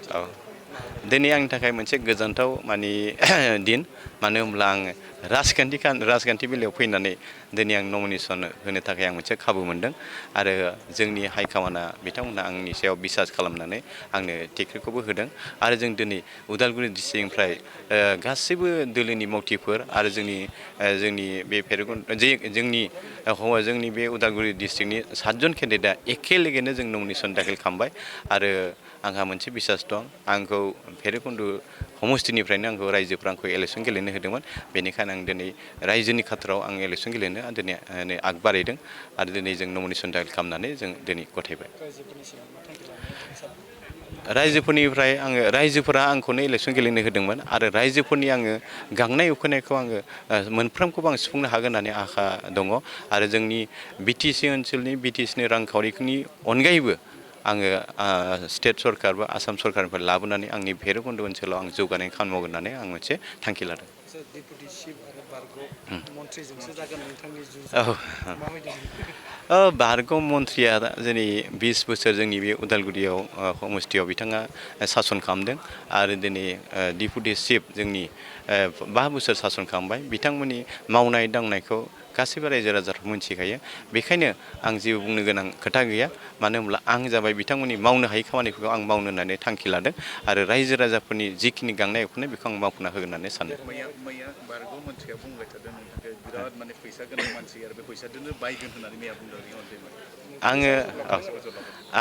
औ दिनै आंनि थाखाय मोनसे गोजोनथाव माने दिन मानो होनब्ला आङो राजखान्थि बेलायाव फैनानै दिनै आं नमिनेसन होनो थाखाय आं मोनसे खाबु मोनदों आरो जोंनि हाइकमान्डआ बिथांमोनहा आंनि सायाव बिसास खालामनानै आंनो टिकेटखौबो होदों आरो जों दिनै उदालगुरि डिस्ट्रिक्टनिफ्राय गासैबो दोलोनि मावथिफोर आरो जोंनि बे जोंनि बे उदालगुरि डिस्ट्रिक्टनि 7 जन केन्डिडेटआ एखे लेगेनो जों नमिनेसन दाखिल खालामबाय आरो आंहा मोनसे बिसास दं आंखौ भैरबकुन्द समस्तिनिफ्रायनो आंखौ रायजोफ्रा आंखौ इलेक्सन गेलेनो होदोंमोन बेनिखायनो आं दिनै रायजोनि खाथाराव आं इलेक्सन गेलेनो दिनै आग बारायदों आरो दिनै जों नमिनेसन दाखिल खालामनानै जों दिनै गथायबाय रायजोफोरा आंखौनो इलेक्सन गेलेनो होदोंमोन आरो रायजोफोरनि आङो गांनाय उखैनायखौ आङो मोनफ्रोमखौबो आं सुफुंनो हागोन होननानै आसा दङ आरो जोंनि बिटिसि ओनसोलनि रांखावरिनि अनगायैबो आङो स्टेट सरकार बा आसाम सरकारनिफ्राय लाबोनानै आंनि भैरबकुन्द ओनसोलाव आं जौगानायनि खामानि मावगोन होननानै आं मोनसे थांखि लादों। बारग' मन्थ्रिया दिनै 20 बोसोर जोंनि बे उदालगुरियाव समस्तियाव बिथाङा सासन खालामदों आरो दिनै डिपुटि चिफ जोंनि 5 बोसोर सासन खालामबाय बिथांमोननि मावनाय दांनायखौ गासैबो रायजो राजाफ्रा मिथिखायो बेखायनो आं जेबो बुंनो गोनां खोथा गैया मानो होनब्ला आं जाबाय बिथांमोननि मावनो हायै खामानिफोरखौ आं मावनो होननानै थांखि लादों आरो रायजो राजाफोरनि जिखिनि गांनाय उखैनाय बेखौ आं मावफुंना होगोन होननानै सानदों। मैया बारग' मन्थ्रिया बुंबाय थादों नोंथांखौ बिराद माने फैसा गोनां मानसि आरो बे फैसाजोंनो बायगोन होननानै मैया बुंदों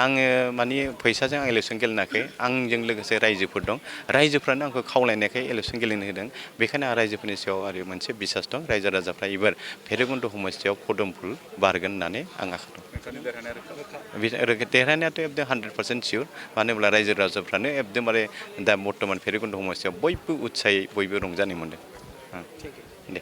आङो माने फैसाजों आं इलेक्सन गेलेनाखै आंजों लोगोसे रायजोफोर दं रायजोफ्रानो आंखौ खावलायनायखाय इलेक्सन गेलेनो होदों बेखायनो आं रायजोफोरनि सायाव आरो मोनसे बिसास दं रायजो राजाफ्रा एबार भैरबकुन्द समस्तियाव पदुम फुल बारगोन होननानै आं आसा दं। देरहानायाथ' एकदम 100% सियर मानो होनब्ला रायजो राजाफ्रानो एकदमबारे दा बर्थमान भैरबकुन्द समस्तियाव बयबो उत्साहै बयबो रंजानाय मोनदों दे।